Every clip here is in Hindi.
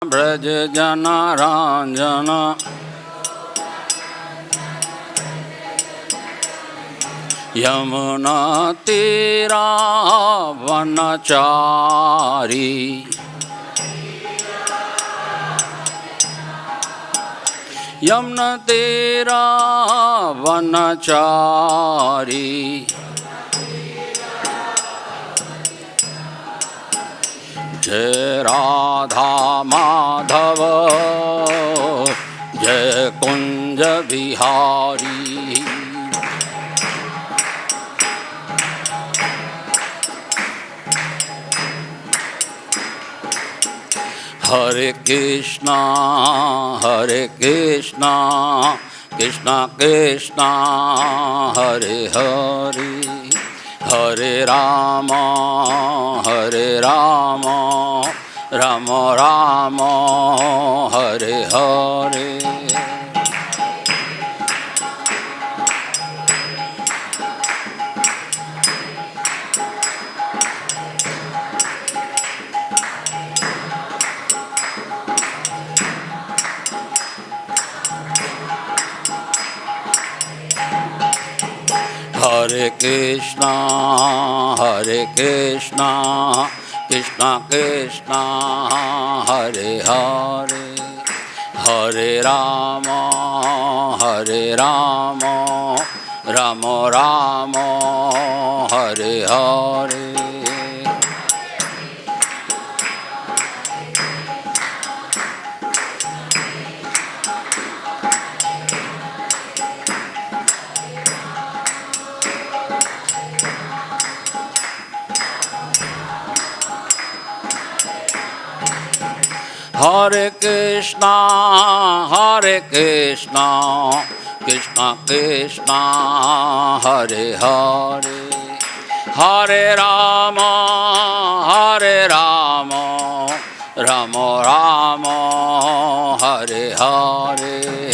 ब्रज जनारांजन यमुना तीरा वनचारी यमुना तीरा वनचारी जय राधा माधव जय कुंज बिहारी। हरे कृष्णा कृष्णा कृष्णा हरे हरे हरे राम राम राम हरे हरे। हरे कृष्णा कृष्णा कृष्णा हरे हरे हरे राम राम राम हरे हरे। हरे कृष्णा कृष्णा कृष्णा हरे हरे हरे राम राम राम हरे हरे।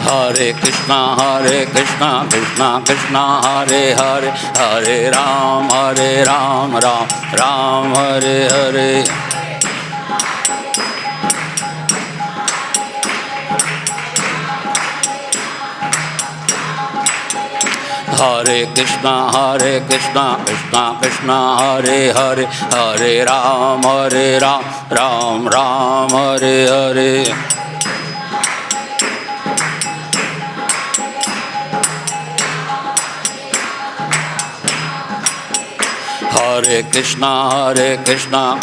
हरे कृष्णा कृष्णा कृष्णा हरे हरे हरे राम राम राम हरे हरे। हरे कृष्णा कृष्णा कृष्णा हरे हरे हरे राम राम हरे हरे। हरे कृष्णा कृष्णा कृष्णा हरे हरे हरे राम राम हरे हरे। हरे कृष्णा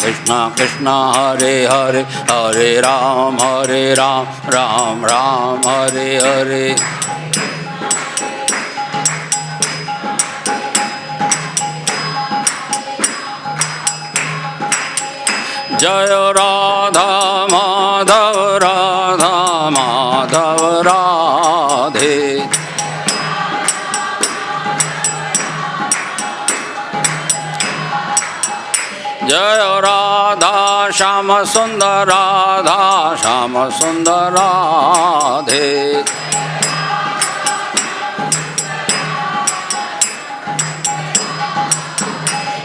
कृष्णा कृष्णा हरे हरे हरे राम राम हरे हरे। जय राधा माधव राधे जय राधा श्याम सुंदर राधे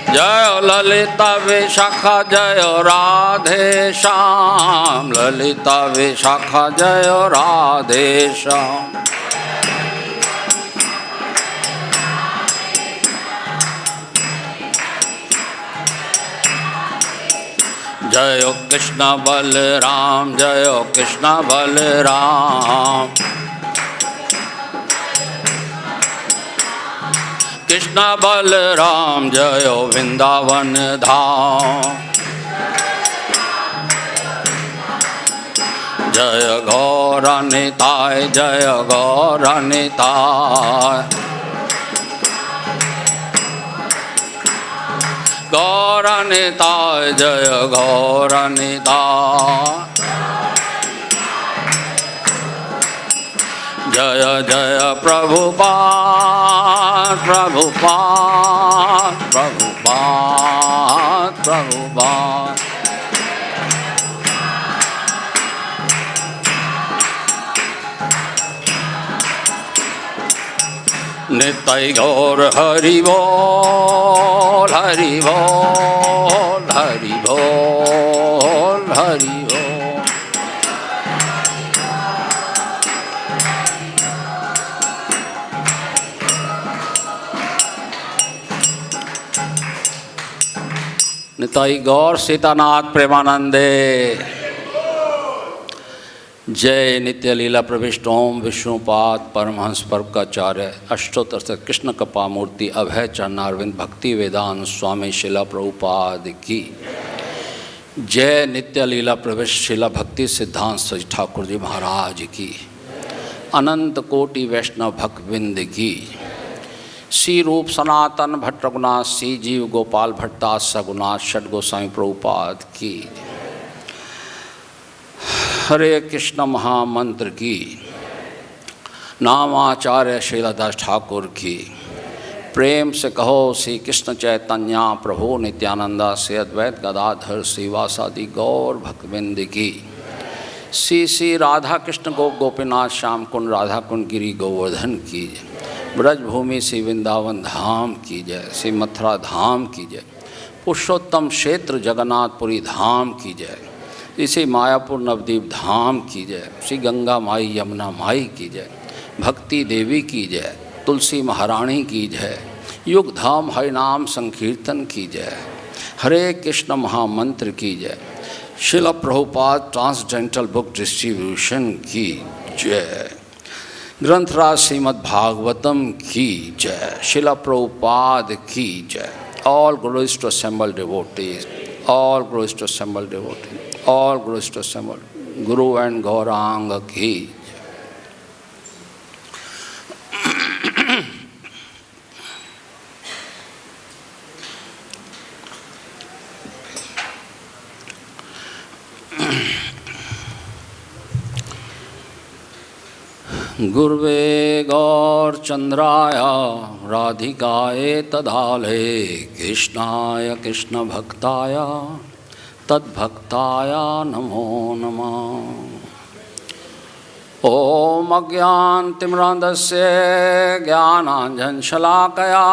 जय ललिता विशाखा जय राधे श्याम ललिता विशाखा जय राधे श्याम। जय कृष्ण बलराम जय कृष्ण बलराम कृष्ण बलराम जय वृंदावन धाम। जय गौरनिताय जय गौरनिताय। गौरनिताय जय गौरनिताय। जय जय प्रभुपाद प्रभुपाद प्रभुपाद प्रभुपाद। निताय गौर हरि बोल हरि बोल हरि बोल हरि बोल। निताय गौर सीतानाथ प्रेमानंदे। जय नित्य लीला प्रविष्ट ओम विष्णुपाद परमहंस पर्वकाचार्य अष्टोत्तर से कृष्ण कृपा मूर्ति अभय चरणारविंद भक्ति वेदांत स्वामी शिला प्रभुपाद की जय। नित्य लीला प्रविष्ट शिला भक्ति सिद्धांत सच ठाकुर जी महाराज की अनंत कोटि वैष्णव भक्तविंद की। श्री रूप सनातन भट्ट रघुनाथ श्री जीव गोपाल भट्टास सगुनाथ षड गोसाई प्रभुपाद की। हरे कृष्ण महामंत्र की नामाचार्य शीलादास ठाकुर की। प्रेम से कहो श्री कृष्ण चैतन्य प्रभु नित्यानंदा से अद्वैत गदाधर श्रीवासादि गौर भक्तविंद की। श्री श्री राधा कृष्ण गोपीनाथ श्याम कुंड राधा कुंड गिरी गोवर्धन की। ब्रजभूमि श्री वृंदावन धाम की जय। श्री मथुरा धाम की जय। पुरुषोत्तम क्षेत्र जगन्नाथपुरी धाम की जय। इसी मायापुर नवदीप धाम की जय। श्री गंगा माई यमुना माई की जय। भक्ति देवी की जय। तुलसी महारानी की जय। युग धाम हरिनाम संकीर्तन की जय। हरे कृष्ण महामंत्र की जय। शिला प्रभुपाद ट्रांसडेंटल बुक डिस्ट्रीब्यूशन की जय। ग्रंथराज श्रीमद् भागवतम की जय। शिला प्रभुपाद की जय। All glories to assembled devotees, all glories to assembled devotees, all glories to assemble Guru and Gauranga ki गुरुवे गौर चंद्राय राधिकाय तदाले कृष्णाय कृष्ण भक्ताय तद्भक्ताय नमो नमः। ओम अज्ञानतिमिरान्धस्य ज्ञानाञ्जनशलाकया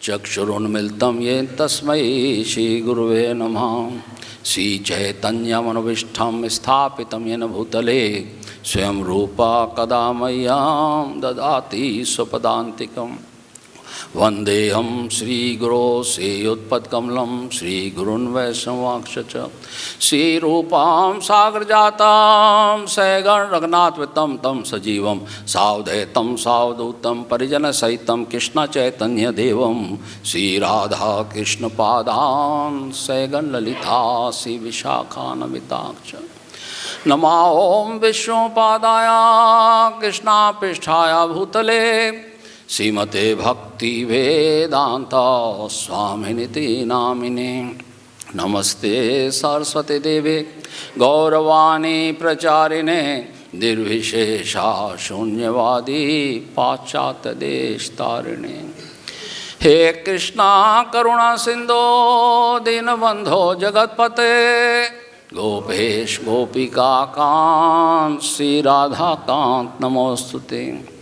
चक्षुरुन्मिलितं येन तस्मै श्रीगुरुवे नमः। श्रीचैतन्यमनोभीष्टं स्थापितं येन भूतले स्वयं रूपा कदा मह्यं ददाति स्वपदान्तिकम्। वंदेहम श्रीगुरो श्रीयुत्पत्कमलं श्रीगुरुन् वैष्णवांश्च श्रीरूपां सागरजातां सगण रघुनाथवितं तं सजीवं सावधैतं सावधूतं परिजनसहितं कृष्णचैतन्यदेवं श्रीराधा कृष्णपादान् सगण ललिता श्रीविशाखान्वितांश्च। नमा ओं विष्णुपादाय कृष्णापृष्ठाय भूतले श्रीमते भक्ति वेदांता स्वामिनिति नामिने। नमस्ते सरस्वती देवे गौरवाणी प्रचारिणे निर्विशेषा शून्यवादी पाश्चात्य देश तारिणे। हे कृष्णा करुणा सिंधो दीनबंधो जगतपते गोपेश गोपिका कांत श्री राधा कांत नमोस्तुते।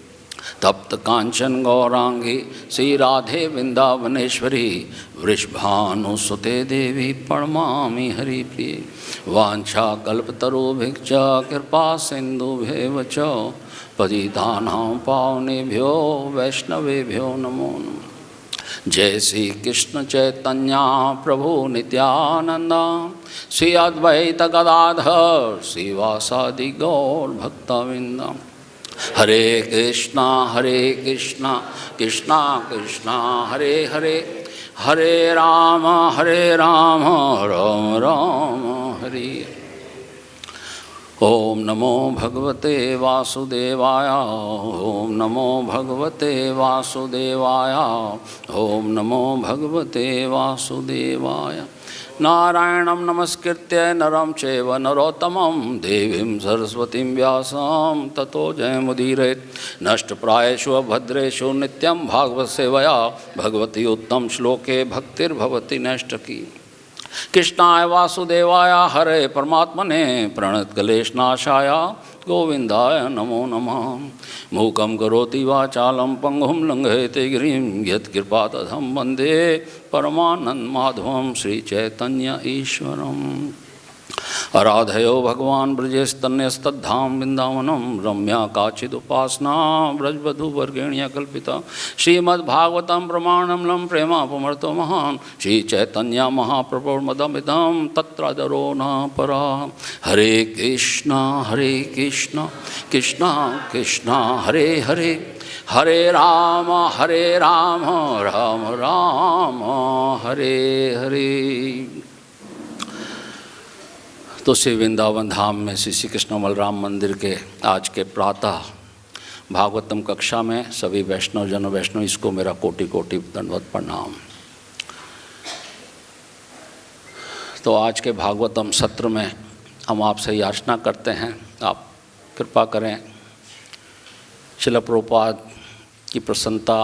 तप्त कांचन गौरांगी श्री राधे वृंदावनेश्वरी वृषभानुसुते देवी प्रणमामि हरिप्रिये। वांछा कल्पतरुभिश्च कृपा सिन्धुभ्येव च पतितानां पावनेभ्यो वैष्णवेभ्यो नमो नमः। जय श्री कृष्ण चैतन्य प्रभु नित्यानंद श्री अद्वैत गदाधर श्रीवासादि गौर भक्तवृंद। हरे कृष्णा कृष्णा कृष्णा हरे हरे, हरे राम राम राम हरे। ओम नमो भगवते वासुदेवाय, ओम नमो भगवते वासुदेवाय, ओम नमो भगवते वासुदेवाय। नारायणं नमस्कृत्य नरं चैव नरोत्तमं, देवीं सरस्वतीं व्यासं ततो जयमुदीरयेत्। नष्टप्रायेषु भद्रेषु नित्यं भागवत सेवया, भगवती उत्तम श्लोके भक्तिर्भवति नैष्ठकी। कृष्णाय वासुदेवाय हरे परमात्मने प्रणतक्लेशनाशाय गोविंदाय नमो नमः। मूकं करोति वाचालं पंगुं लंघयते गिरिं, यत्कृपातमहं वन्दे परमानन्दमाधवं श्रीचैतन्य ईश्वरम्। आराधयो भगवान् ब्रजेस्तन्यस्तद्धाम वृंदावनम, रम्या काचिदुपासना ब्रजवधूवर्गेण्य कल्पिता। श्रीमद्भागवतं प्रमाणमलं प्रेमापमर्तो महान्, श्रीचैतन्य महाप्रभुर्मदमिदं तत्रादरो न परा। हरे कृष्णा कृष्णा कृष्णा हरे हरे, हरे राम राम राम हरे हरे। तो श्री वृंदावन धाम में श्री कृष्ण बलराम मंदिर के आज के प्रातः भागवतम कक्षा में सभी वैष्णव जन वैष्णव इसको मेरा कोटि कोटि दंडवत प्रणाम। तो आज के भागवतम सत्र में हम आपसे याचना करते हैं, आप कृपा करें श्रील प्रभुपाद की प्रसन्नता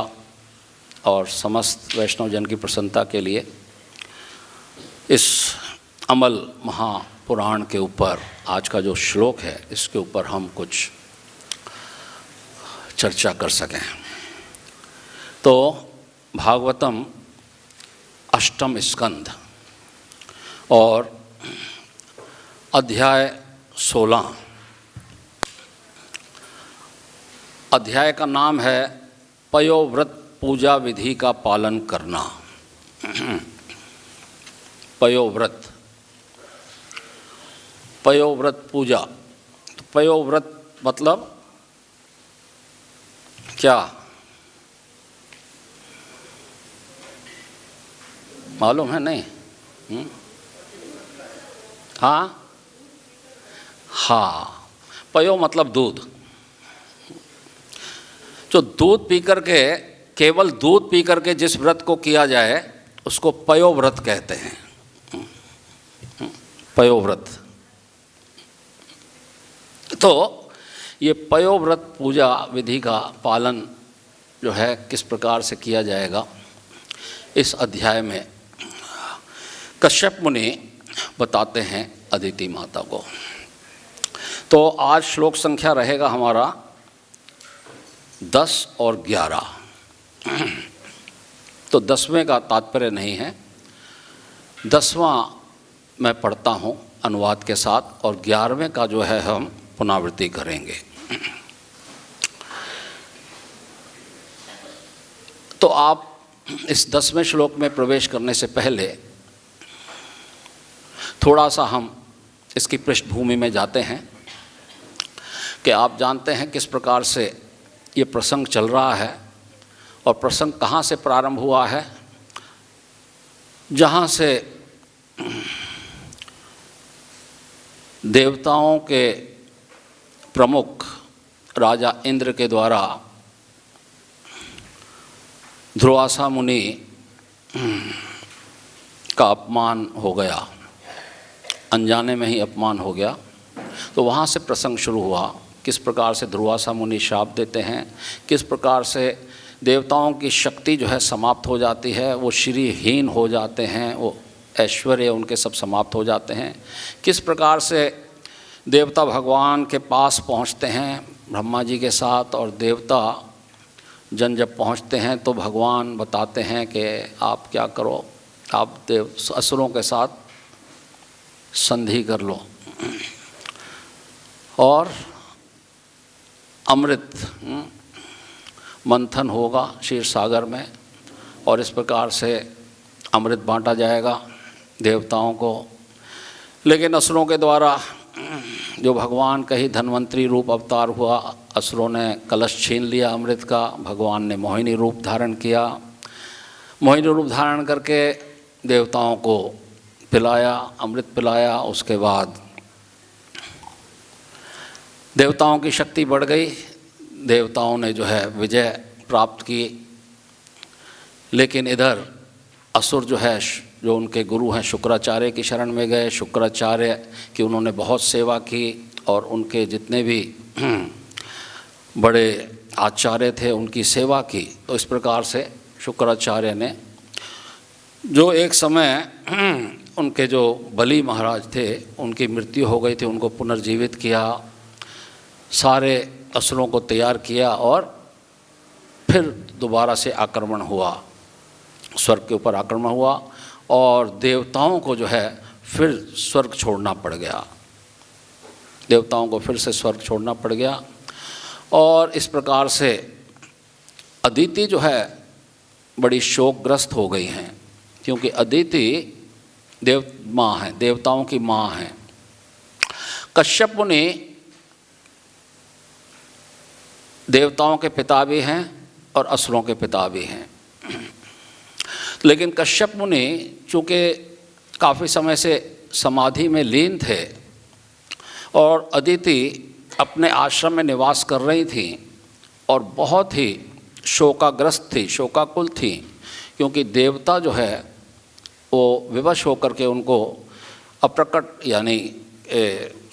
और समस्त वैष्णव जन की प्रसन्नता के लिए इस अमल महापुराण के ऊपर आज का जो श्लोक है इसके ऊपर हम कुछ चर्चा कर सकें। तो भागवतम अष्टम स्कंद और अध्याय 16, अध्याय का नाम है पयोव्रत पूजा विधि का पालन करना। पयोव्रत, पयोव्रत पूजा। तो पयोव्रत मतलब क्या मालूम है? नहीं? हाँ हाँ, पयो मतलब दूध। जो दूध पी करके, केवल दूध पी करके जिस व्रत को किया जाए उसको पयोव्रत कहते हैं। पयोव्रत। तो ये पयोव्रत पूजा विधि का पालन जो है किस प्रकार से किया जाएगा, इस अध्याय में कश्यप मुनि बताते हैं अदिति माता को। तो आज श्लोक संख्या रहेगा हमारा 10 और 11। तो 10वें का तात्पर्य नहीं है, 10वां मैं पढ़ता हूँ अनुवाद के साथ, और 11वें का जो है हम पुनरावृत्ति करेंगे। तो आप इस 10वें श्लोक में प्रवेश करने से पहले थोड़ा सा हम इसकी पृष्ठभूमि में जाते हैं कि आप जानते हैं किस प्रकार से ये प्रसंग चल रहा है और प्रसंग कहाँ से प्रारंभ हुआ है। जहाँ से देवताओं के प्रमुख राजा इंद्र के द्वारा ध्रुवासा मुनि का अपमान हो गया, अनजाने में ही अपमान हो गया। तो वहाँ से प्रसंग शुरू हुआ, किस प्रकार से ध्रुवासा मुनि शाप देते हैं, किस प्रकार से देवताओं की शक्ति जो है समाप्त हो जाती है, वो श्रीहीन हो जाते हैं, वो ऐश्वर्य उनके सब समाप्त हो जाते हैं। किस प्रकार से देवता भगवान के पास पहुंचते हैं ब्रह्मा जी के साथ, और देवता जन जब पहुंचते हैं तो भगवान बताते हैं कि आप क्या करो, आप असुरों के साथ संधि कर लो और अमृत मंथन होगा क्षीर सागर में, और इस प्रकार से अमृत बांटा जाएगा देवताओं को। लेकिन असुरों के द्वारा जो भगवान का ही धन्वंतरी रूप अवतार हुआ असुरों ने कलश छीन लिया अमृत का। भगवान ने मोहिनी रूप धारण किया। मोहिनी रूप धारण करके देवताओं को पिलाया, अमृत पिलाया। उसके बाद देवताओं की शक्ति बढ़ गई, देवताओं ने जो है विजय प्राप्त की। लेकिन इधर असुर जो है, जो उनके गुरु हैं शुक्राचार्य की शरण में गए। शुक्राचार्य की उन्होंने बहुत सेवा की और उनके जितने भी बड़े आचार्य थे उनकी सेवा की। तो इस प्रकार से शुक्राचार्य ने, जो एक समय उनके जो बलि महाराज थे उनकी मृत्यु हो गई थी, उनको पुनर्जीवित किया, सारे असुरों को तैयार किया और फिर दोबारा से आक्रमण हुआ, स्वर्ग के ऊपर आक्रमण हुआ और देवताओं को जो है फिर स्वर्ग छोड़ना पड़ गया। देवताओं को फिर से स्वर्ग छोड़ना पड़ गया। और इस प्रकार से अदिति जो है बड़ी शोकग्रस्त हो गई हैं, क्योंकि अदिति देव माँ है, देवताओं की माँ है। कश्यप मुनि देवताओं के पिता भी हैं और असुरों के पिता भी हैं। लेकिन कश्यप मुनि चूँकि काफ़ी समय से समाधि में लीन थे और अदिति अपने आश्रम में निवास कर रही थी और बहुत ही शोकाग्रस्त थी, शोकाकुल थी, क्योंकि देवता जो है वो विवश होकर के उनको अप्रकट यानी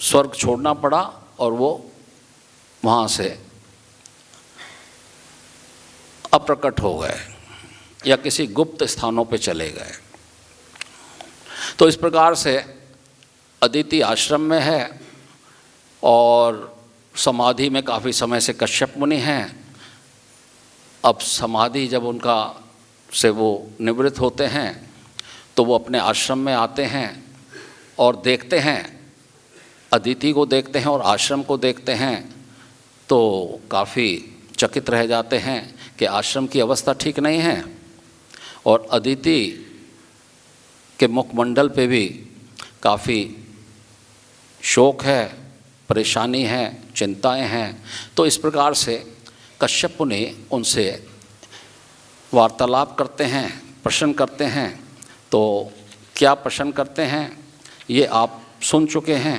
स्वर्ग छोड़ना पड़ा और वो वहाँ से अप्रकट हो गए या किसी गुप्त स्थानों पे चले गए। तो इस प्रकार से अदिति आश्रम में है और समाधि में काफ़ी समय से कश्यप मुनि हैं। अब समाधि जब उनका से वो निवृत्त होते हैं तो वो अपने आश्रम में आते हैं और देखते हैं, अदिति को देखते हैं और आश्रम को देखते हैं तो काफ़ी चकित रह जाते हैं कि आश्रम की अवस्था ठीक नहीं है और अदिति के मुखमंडल पे भी काफ़ी शोक है, परेशानी है, चिंताएं हैं। तो इस प्रकार से कश्यप मुनि उनसे वार्तालाप करते हैं, प्रश्न करते हैं। तो क्या प्रश्न करते हैं ये आप सुन चुके हैं,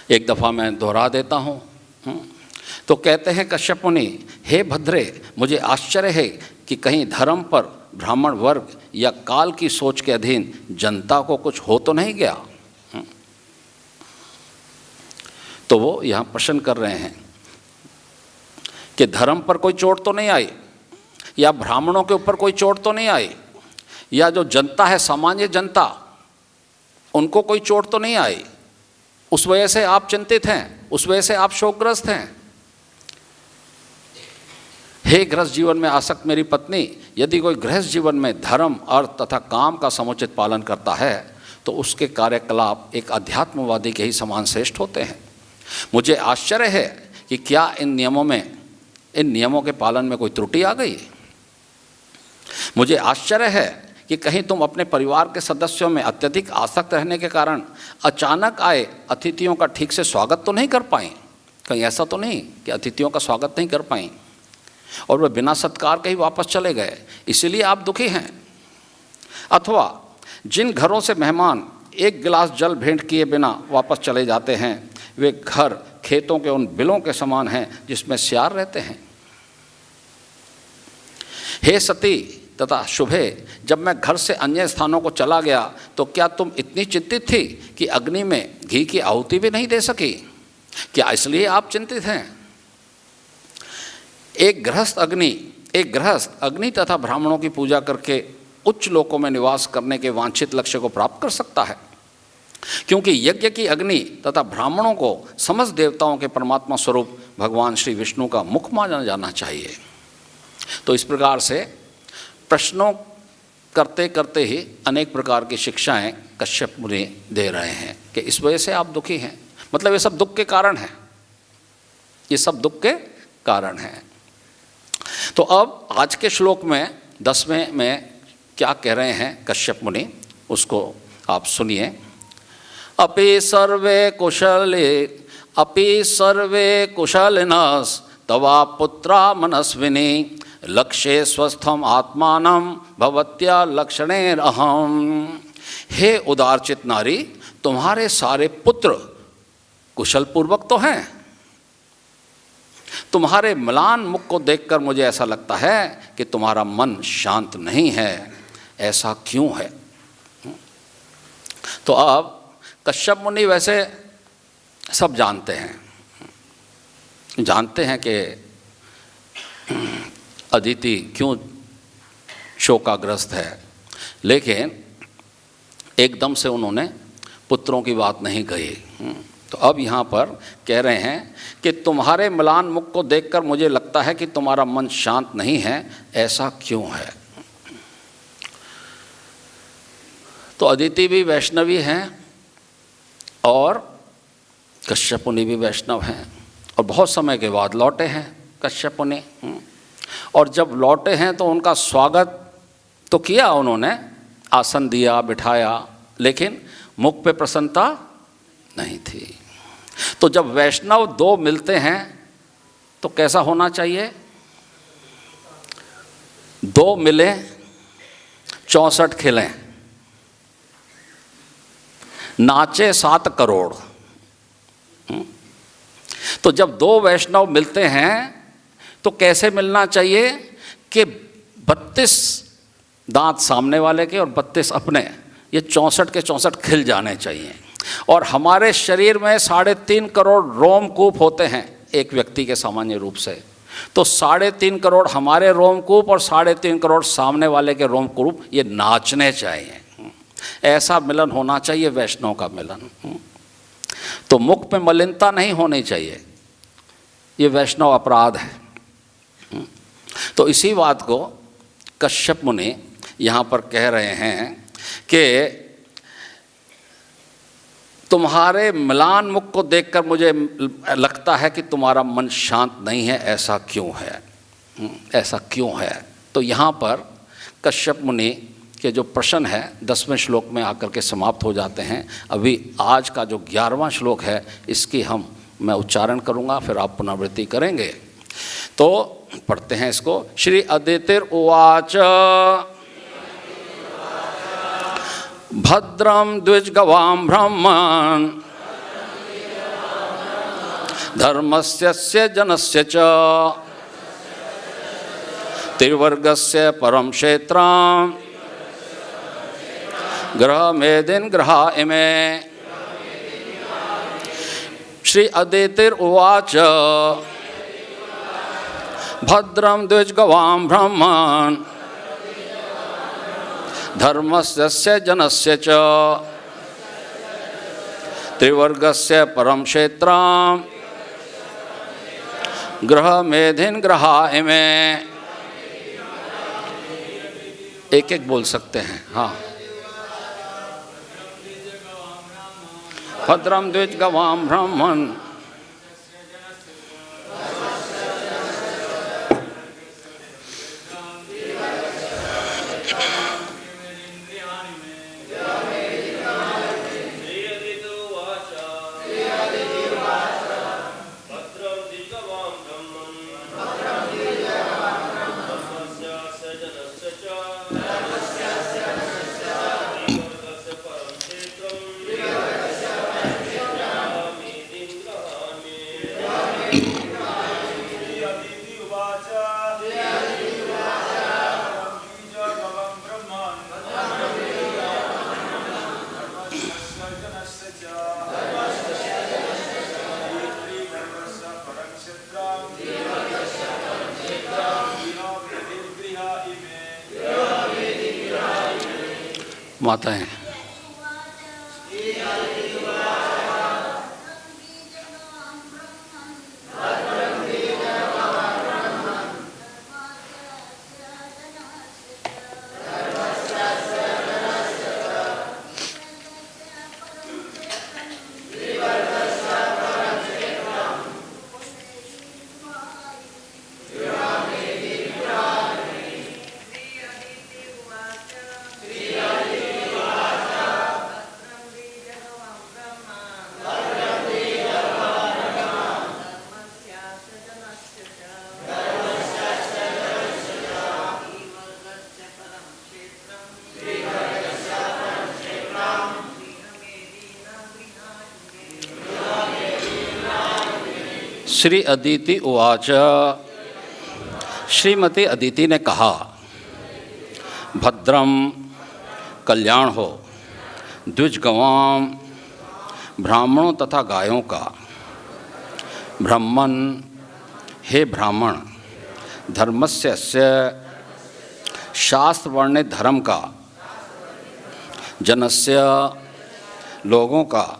एक दफ़ा मैं दोहरा देता हूँ। तो कहते हैं कश्यप मुनि, हे भद्रे, मुझे आश्चर्य है कि कहीं धर्म पर ब्राह्मण वर्ग या काल की सोच के अधीन जनता को कुछ हो तो नहीं गया। तो वो यहाँ प्रश्न कर रहे हैं कि धर्म पर कोई चोट तो नहीं आई या ब्राह्मणों के ऊपर कोई चोट तो नहीं आई या जो जनता है, सामान्य जनता, उनको कोई चोट तो नहीं आई, उस वजह से आप चिंतित हैं, उस वजह से आप शोकग्रस्त हैं। हे गृहस्थ जीवन में आसक्त मेरी पत्नी, यदि कोई गृहस्थ जीवन में धर्म, अर्थ तथा काम का समुचित पालन करता है तो उसके कार्यकलाप एक अध्यात्मवादी के ही समान श्रेष्ठ होते हैं। मुझे आश्चर्य है कि क्या इन नियमों के पालन में कोई त्रुटि आ गई। मुझे आश्चर्य है कि कहीं तुम अपने परिवार के सदस्यों में अत्यधिक आसक्त रहने के कारण अचानक आए अतिथियों का ठीक से स्वागत तो नहीं कर पाई। कहीं ऐसा तो नहीं कि अतिथियों का स्वागत नहीं कर पाई और वे बिना सत्कार के ही वापस चले गए, इसीलिए आप दुखी हैं। अथवा जिन घरों से मेहमान एक गिलास जल भेंट किए बिना वापस चले जाते हैं वे घर खेतों के उन बिलों के समान हैं जिसमें सियार रहते हैं। हे सती तथा शुभे, जब मैं घर से अन्य स्थानों को चला गया तो क्या तुम इतनी चिंतित थी कि अग्नि में घी की आहुति भी नहीं दे सकी? क्या इसलिए आप चिंतित हैं? एक गृहस्थ अग्नि तथा ब्राह्मणों की पूजा करके उच्च लोकों में निवास करने के वांछित लक्ष्य को प्राप्त कर सकता है, क्योंकि यज्ञ की अग्नि तथा ब्राह्मणों को समस्त देवताओं के परमात्मा स्वरूप भगवान श्री विष्णु का मुख माना जाना चाहिए। तो इस प्रकार से प्रश्नों करते करते ही अनेक प्रकार की शिक्षाएं कश्यप मुनि दे रहे हैं कि इस वजह से आप दुखी हैं, मतलब ये सब दुख के कारण हैं, ये सब दुख के कारण हैं। तो अब आज के श्लोक में 10वें में क्या कह रहे हैं कश्यप मुनि, उसको आप सुनिए। अपि सर्वे कुशले अपि सर्वे कुशलिनस् तवा पुत्रा मनस्विनी लक्ष्ये स्वस्थम आत्मानं भवत्या लक्षणेरहम्। हे उदारचित नारी, तुम्हारे सारे पुत्र कुशल पूर्वक तो हैं, तुम्हारे म्लान मुख को देखकर मुझे ऐसा लगता है कि तुम्हारा मन शांत नहीं है, ऐसा क्यों है? तो अब कश्यप मुनि वैसे सब जानते हैं कि अदिति क्यों शोकाग्रस्त है, लेकिन एकदम से उन्होंने पुत्रों की बात नहीं कही। तो अब यहाँ पर कह रहे हैं कि तुम्हारे म्लान मुख को देखकर मुझे लगता है कि तुम्हारा मन शांत नहीं है, ऐसा क्यों है? तो अदिति भी वैष्णवी हैं और कश्यप मुनि भी वैष्णव हैं, और बहुत समय के बाद लौटे हैं कश्यप मुनि। और जब लौटे हैं तो उनका स्वागत तो किया उन्होंने, आसन दिया, बिठाया, लेकिन मुख पे प्रसन्नता नहीं थी। तो जब वैष्णव दो मिलते हैं तो कैसा होना चाहिए? दो मिले 64 खिलें, नाचे 7 करोड़। तो जब दो वैष्णव मिलते हैं तो कैसे मिलना चाहिए कि 32 दांत सामने वाले के और 32 अपने, ये 64 के 64 खिल जाने चाहिए। और हमारे शरीर में 3.5 करोड़ रोमकूप होते हैं एक व्यक्ति के सामान्य रूप से, तो 3.5 करोड़ हमारे रोमकूप और 3.5 करोड़ सामने वाले के रोमकूप ये नाचने चाहिए। ऐसा मिलन होना चाहिए वैष्णव का मिलन। तो मुख पे मलिनता नहीं होनी चाहिए, ये वैष्णव अपराध है। तो इसी बात को कश्यप मुनि यहाँ पर कह रहे हैं कि तुम्हारे म्लान मुख को देखकर मुझे लगता है कि तुम्हारा मन शांत नहीं है, ऐसा क्यों है? ऐसा क्यों है? तो यहाँ पर कश्यप मुनि के जो प्रश्न है 10वें श्लोक में आकर के समाप्त हो जाते हैं। अभी आज का जो 11वां श्लोक है इसकी मैं उच्चारण करूँगा, फिर आप पुनरावृत्ति करेंगे। तो पढ़ते हैं इसको। श्री अदितिर उवाच भद्रम द्विजगवां ब्रह्मन् धर्मस्य जनस्य च त्रिवर्गस्य परम क्षेत्रं ग्रह मेदिन ग्रहा इमे। श्री अदितिर उवाच भद्रम द्विजगवां ब्रह्मन् धर्मस्य जनस्य च त्रिवर्गस्य परम क्षेत्रं ग्रह मेधिन ग्रहा इमे। एक एक बोल सकते हैं। हाँ, भद्रम द्विजगवां ब्रह्मन् माताएं। श्री अदिति उवाच। श्रीमती अदिति ने कहा, भद्रम कल्याण हो द्विजगवाम ब्राह्मणों तथा गायों का। ब्रह्मन हे ब्राह्मण, धर्मस्य शास्त्र वर्णित धर्म का, जनस्य लोगों का,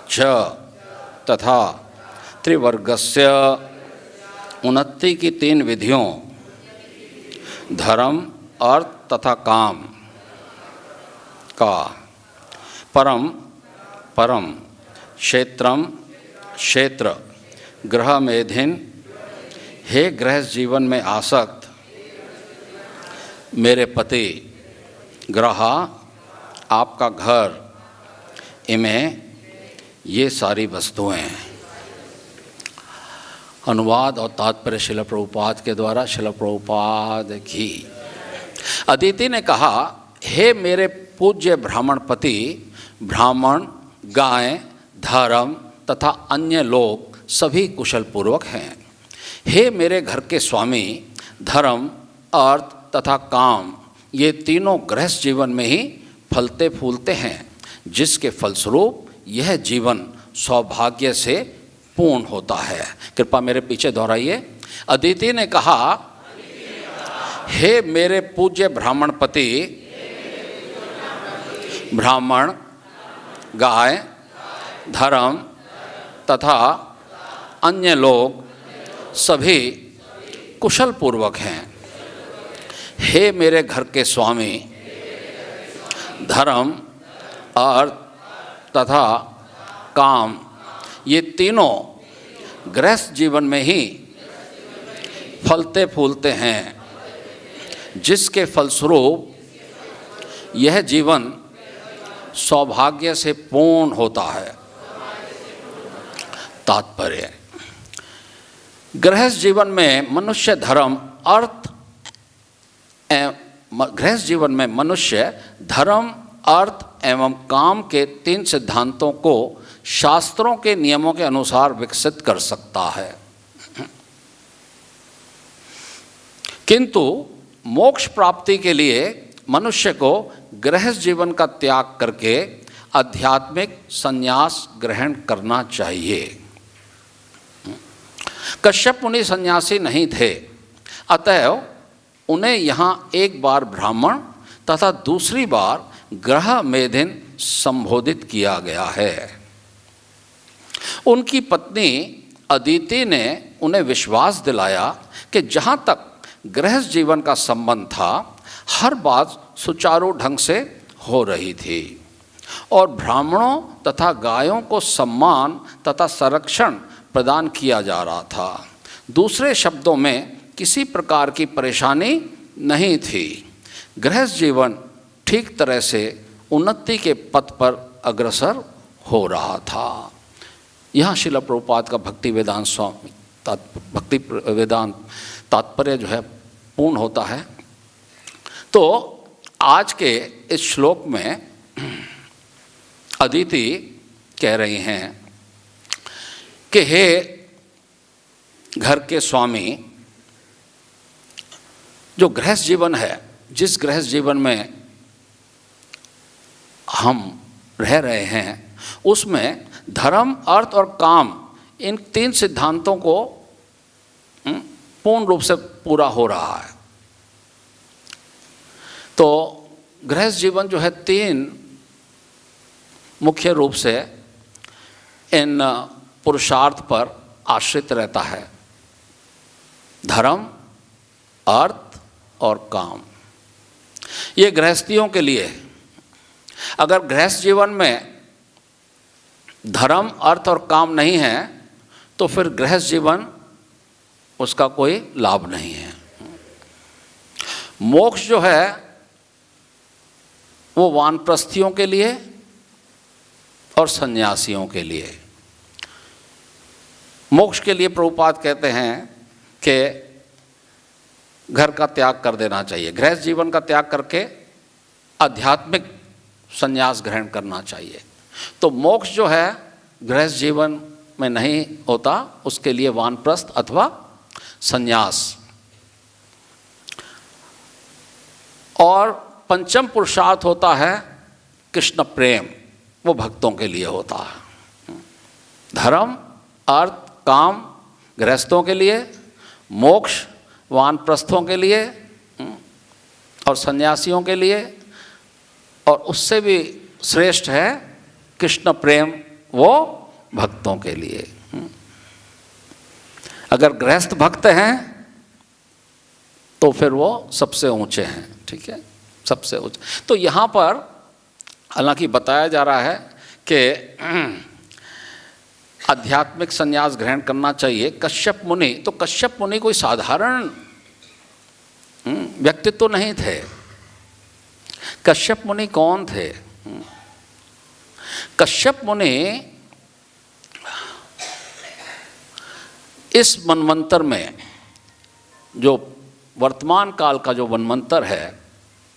च तथा त्रिवर्गस्य उन्नति की 3 विधियों धर्म, अर्थ तथा काम का। परम परम क्षेत्रम क्षेत्र ग्रह मेधिन हे गृहस्थ जीवन में आसक्त मेरे पति, ग्रह आपका घर, इमें ये सारी वस्तुएं। अनुवाद और तात्पर्य शिला प्रभुपाद के द्वारा। शिला प्रभुपाद की। अदिति ने कहा, हे मेरे पूज्य ब्राह्मण पति, ब्राह्मण, गाय, धर्म तथा अन्य लोग सभी कुशल पूर्वक हैं। हे मेरे घर के स्वामी, धर्म, अर्थ तथा काम ये तीनों गृहस्थ जीवन में ही फलते फूलते हैं, जिसके फलस्वरूप यह जीवन सौभाग्य से पूर्ण होता है। कृपया मेरे पीछे दोहराइए। अदिति ने कहा, हे मेरे पूज्य ब्राह्मण पति, ब्राह्मण, गाय, धर्म तथा अन्य लोग सभी कुशल पूर्वक हैं। हे मेरे घर के स्वामी, धर्म, अर्थ तथा काम ये तीनों गृहस्थ जीवन में ही फलते फूलते हैं, जिसके फलस्वरूप यह जीवन सौभाग्य से पूर्ण होता है। तात्पर्य, गृहस्थ जीवन में मनुष्य धर्म, अर्थ गृहस्थ जीवन में मनुष्य धर्म, अर्थ एवं काम के 3 सिद्धांतों को शास्त्रों के नियमों के अनुसार विकसित कर सकता है, किंतु मोक्ष प्राप्ति के लिए मनुष्य को गृहस्थ जीवन का त्याग करके आध्यात्मिक संन्यास ग्रहण करना चाहिए। कश्यप मुनि सन्यासी नहीं थे, अतएव उन्हें यहाँ एक बार ब्राह्मण तथा दूसरी बार ग्रह मेधिन संबोधित किया गया है। उनकी पत्नी अदिति ने उन्हें विश्वास दिलाया कि जहाँ तक गृहस्थ जीवन का संबंध था, हर बात सुचारू ढंग से हो रही थी और ब्राह्मणों तथा गायों को सम्मान तथा संरक्षण प्रदान किया जा रहा था। दूसरे शब्दों में किसी प्रकार की परेशानी नहीं थी। गृहस्थ जीवन ठीक तरह से उन्नति के पथ पर अग्रसर हो रहा था। यहाँ शिला प्रभुपाद का भक्ति वेदांत तात्पर्य जो है पूर्ण होता है। तो आज के इस श्लोक में अदिति कह रही हैं कि हे घर के स्वामी, जो गृहस्थ जीवन है, जिस गृहस्थ जीवन में हम रह रहे हैं, उसमें धर्म, अर्थ और काम इन 3 सिद्धांतों को पूर्ण रूप से पूरा हो रहा है। तो गृहस्थ जीवन जो है 3 मुख्य रूप से इन पुरुषार्थ पर आश्रित रहता है, धर्म, अर्थ और काम। ये गृहस्थियों के लिए, अगर गृहस्थ जीवन में धर्म, अर्थ और काम नहीं है तो फिर गृहस्थ जीवन उसका कोई लाभ नहीं है। मोक्ष जो है वो वानप्रस्थियों के लिए और सन्यासियों के लिए। मोक्ष के लिए प्रभुपाद कहते हैं कि घर का त्याग कर देना चाहिए, गृहस्थ जीवन का त्याग करके आध्यात्मिक संन्यास ग्रहण करना चाहिए। तो मोक्ष जो है गृहस्थ जीवन में नहीं होता उसके लिए वानप्रस्थ अथवा संन्यास। और पंचम पुरुषार्थ होता है कृष्ण प्रेम, वो भक्तों के लिए होता है। धर्म, अर्थ, काम गृहस्थों के लिए, मोक्ष वानप्रस्थों के लिए और सन्यासियों के लिए, और उससे भी श्रेष्ठ है कृष्ण प्रेम, वो भक्तों के लिए। अगर गृहस्थ भक्त हैं तो फिर वो सबसे ऊंचे हैं, ठीक है, सबसे ऊंचे। तो यहाँ पर हालांकि बताया जा रहा है कि आध्यात्मिक संन्यास ग्रहण करना चाहिए। कश्यप मुनि, तो कश्यप मुनि कोई साधारण व्यक्तित्व तो नहीं थे। कश्यप मुनि कौन थे? कश्यप मुनि इस मनवंतर में, जो वर्तमान काल का जो मनवंतर है,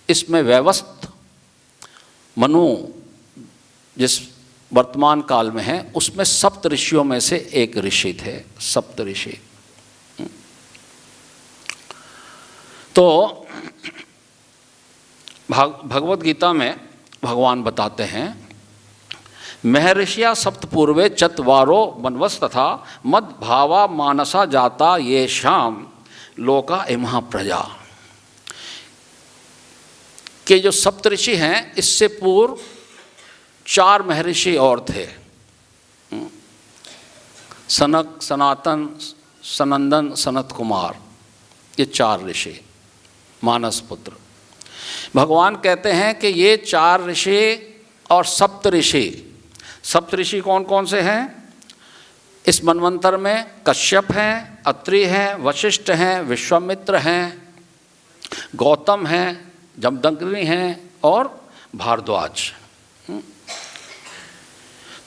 इसमें व्यवस्थ मनु जिस वर्तमान काल में है उसमें सप्त ऋषियों में से एक ऋषि थे, सप्त ऋषि। तो भगवत गीता में भगवान बताते हैं, महर्षिया सप्त पूर्वे चत्वारो वनवस तथा मद भावा मानसा जाता ये शाम लोका इमहा प्रजा। के जो सप्तऋषि हैं, इससे पूर्व 4 महर्षि और थे, सनक, सनातन, सनंदन, सनत कुमार, ये 4 ऋषि मानस पुत्र। भगवान कहते हैं कि ये 4 ऋषि और सप्तऋषि, सप्तऋषि कौन कौन से हैं इस मनवंतर में? कश्यप हैं, अत्रि हैं, वशिष्ठ हैं, विश्वामित्र हैं, गौतम हैं, जमदग्नि हैं और भारद्वाज।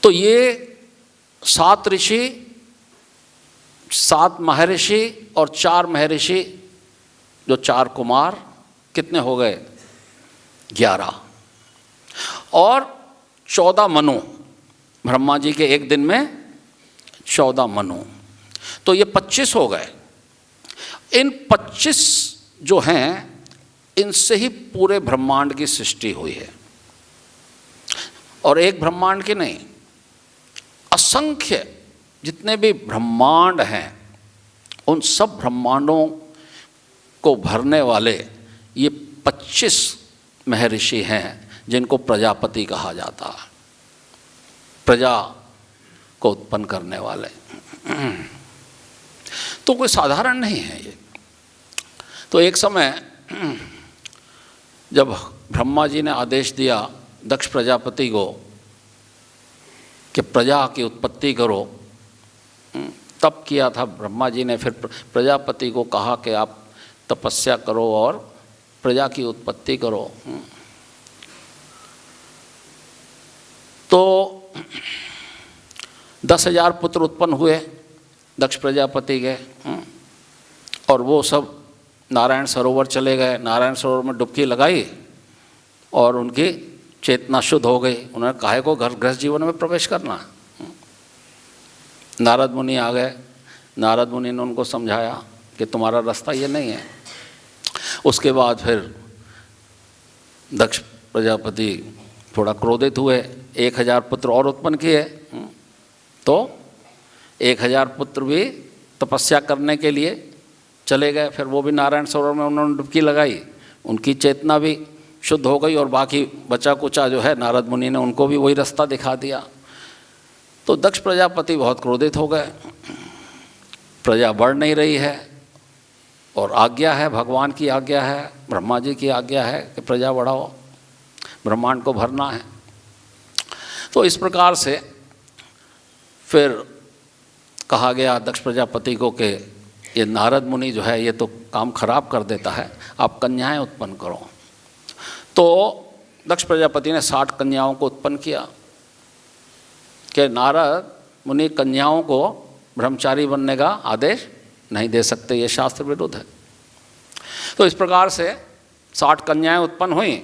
तो ये 7 ऋषि, 7 महर्षि और 4 महर्षि, जो 4 कुमार, कितने हो गए? 11। और 14 मनु, ब्रह्मा जी के एक दिन में 14 मनु, तो ये 25 हो गए। इन 25 जो हैं, इनसे ही पूरे ब्रह्मांड की सृष्टि हुई है। और एक ब्रह्मांड की नहीं, असंख्य जितने भी ब्रह्मांड हैं, उन सब ब्रह्मांडों को भरने वाले ये 25 महर्षि हैं जिनको प्रजापति कहा जाता है, प्रजा को उत्पन्न करने वाले। तो कोई साधारण नहीं है ये। तो एक समय जब ब्रह्मा जी ने आदेश दिया दक्ष प्रजापति को कि प्रजा की उत्पत्ति करो, तब किया था ब्रह्मा जी ने। फिर प्रजापति को कहा कि आप तपस्या करो और प्रजा की उत्पत्ति करो। तो 10,000 पुत्र उत्पन्न हुए दक्ष प्रजापति के, और वो सब नारायण सरोवर चले गए। नारायण सरोवर में डुबकी लगाई और उनकी चेतना शुद्ध हो गई। उन्होंने काहे को गृहस्थ जीवन में प्रवेश करना। नारद मुनि आ गए। नारद मुनि ने उनको समझाया कि तुम्हारा रास्ता ये नहीं है। उसके बाद फिर दक्ष प्रजापति थोड़ा क्रोधित हुए, 1000 पुत्र और उत्पन्न किए। तो 1000 पुत्र भी तपस्या करने के लिए चले गए। फिर वो भी नारायण सरोवर में उन्होंने डुबकी लगाई, उनकी चेतना भी शुद्ध हो गई, और बाकी बचा कुचा जो है नारद मुनि ने उनको भी वही रास्ता दिखा दिया। तो दक्ष प्रजापति बहुत क्रोधित हो गए। प्रजा बढ़ नहीं रही है, और आज्ञा है, भगवान की आज्ञा है, ब्रह्मा जी की आज्ञा है कि प्रजा बढ़ाओ, ब्रह्मांड को भरना है। तो इस प्रकार से फिर कहा गया दक्ष प्रजापति को कि ये नारद मुनि जो है ये तो काम खराब कर देता है, आप कन्याएं उत्पन्न करो। तो दक्ष प्रजापति ने 60 कन्याओं को उत्पन्न किया कि नारद मुनि कन्याओं को ब्रह्मचारी बनने का आदेश नहीं दे सकते, ये शास्त्र विरुद्ध है। तो इस प्रकार से 60 कन्याएं उत्पन्न हुई,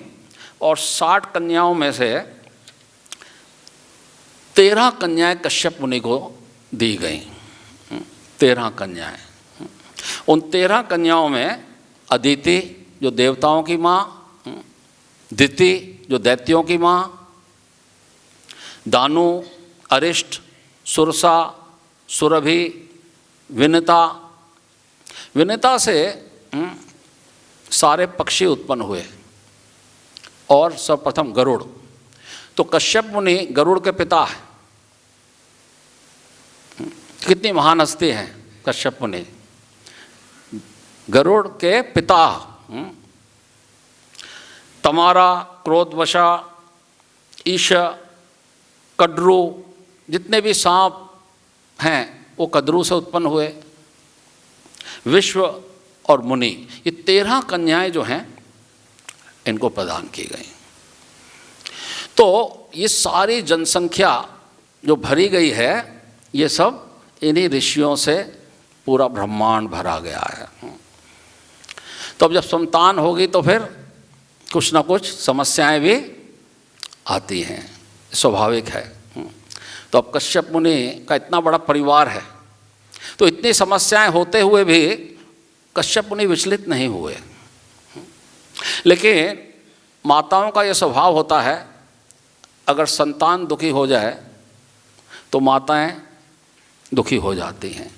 और 60 कन्याओं में से 13 कन्याएं कश्यप मुनि को दी गई, 13 कन्याएं। उन 13 कन्याओं में अदिति जो देवताओं की माँ, दिति जो दैत्यों की माँ, दानु, अरिष्ट, सुरसा, सुरभि, विनिता। विनिता से सारे पक्षी उत्पन्न हुए और सर्वप्रथम गरुड़। तो कश्यप मुनि गरुड़ के पिता है। कितनी महान हस्ती हैं कश्यप मुनि, गरुड़ के पिता। तमारा, क्रोधवशा, ईश, कद्रू, जितने भी सांप हैं वो कद्रू से उत्पन्न हुए। विश्व और मुनि, ये 13 कन्याएं जो हैं इनको प्रदान की गई। तो ये सारी जनसंख्या जो भरी गई है, ये सब इन्हीं ऋषियों से पूरा ब्रह्मांड भरा गया है। तो अब जब संतान होगी तो फिर कुछ ना कुछ समस्याएं भी आती हैं, स्वाभाविक है। तो अब कश्यप मुनि का इतना बड़ा परिवार है, तो इतनी समस्याएं होते हुए भी कश्यप मुनि विचलित नहीं हुए। लेकिन माताओं का यह स्वभाव होता है, अगर संतान दुखी हो जाए तो माताएं दुखी हो जाती हैं,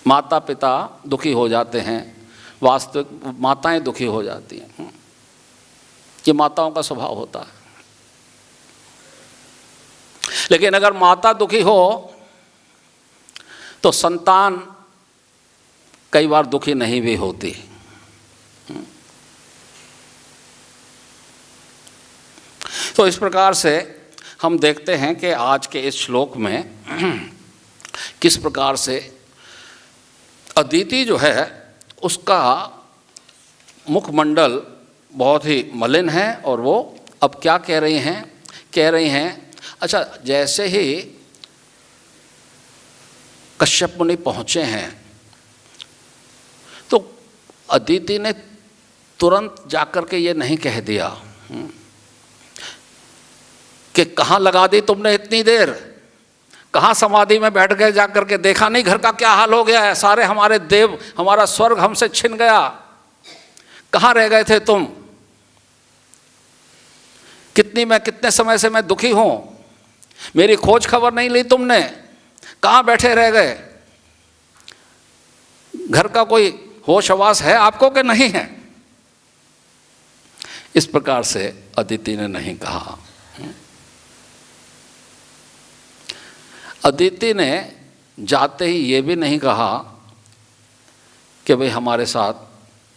माता पिता दुखी हो जाते हैं, वास्तविक माताएं दुखी हो जाती हैं। ये माताओं का स्वभाव होता है। लेकिन अगर माता दुखी हो तो संतान कई बार दुखी नहीं भी होती। तो इस प्रकार से हम देखते हैं कि आज के इस श्लोक में किस प्रकार से अदिति जो है उसका मुखमंडल बहुत ही मलिन है, और वो अब क्या कह रही हैं अच्छा, जैसे ही कश्यप मुनि पहुँचे हैं तो अदिति ने तुरंत जाकर के ये नहीं कह दिया कि कहाँ लगा दी तुमने इतनी देर, कहाँ समाधि में बैठ गए, जाकर के देखा नहीं घर का क्या हाल हो गया है, सारे हमारे देव, हमारा स्वर्ग हमसे छिन गया, कहाँ रह गए थे तुम, कितने समय से मैं दुखी हूँ, मेरी खोज खबर नहीं ली तुमने, कहाँ बैठे रह गए, घर का कोई होश हवास है आपको कि नहीं है। इस प्रकार से अदिति ने नहीं कहा। अदिति ने जाते ही ये भी नहीं कहा कि भाई हमारे साथ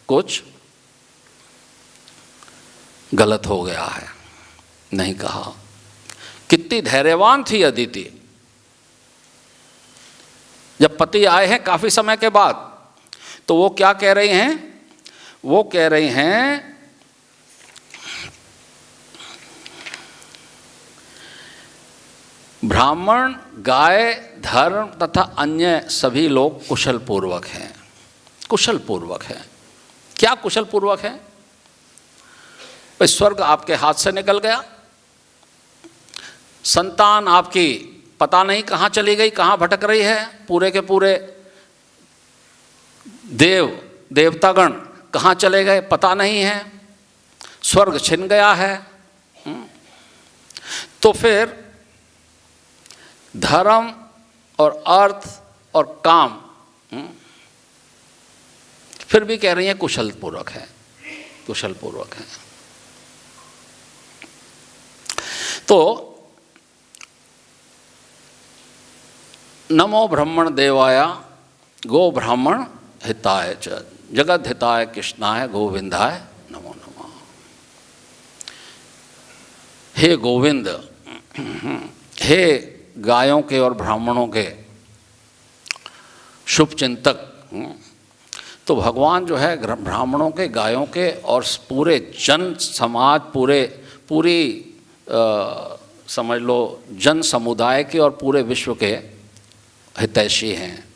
कुछ गलत हो गया है, नहीं कहा। कितनी धैर्यवान थी अदिति। जब पति आए हैं काफ़ी समय के बाद तो वो क्या कह रही हैं, वो कह रही हैं ब्राह्मण, गाय, धर्म तथा अन्य सभी लोग कुशल पूर्वक हैं। कुशल पूर्वक है, क्या कुशल पूर्वक है? भाई स्वर्ग आपके हाथ से निकल गया, संतान आपकी पता नहीं कहाँ चली गई, कहाँ भटक रही है, पूरे के पूरे देवतागण कहाँ चले गए पता नहीं है, स्वर्ग छिन गया है। तो फिर धर्म और अर्थ और काम फिर भी कह रही है कुशल पूर्वक है, कुशल पूर्वक है। तो नमो ब्रह्मण देवाय गो ब्राह्मण हिताय च जगद हिताय कृष्णाय गोविंदाय नमो नमः। हे गोविंद, हे गायों के और ब्राह्मणों के शुभ चिंतक, तो भगवान जो है ब्राह्मणों के, गायों के और पूरे जन समाज, पूरी समझ लो जन समुदाय के और पूरे विश्व के हितैषी हैं।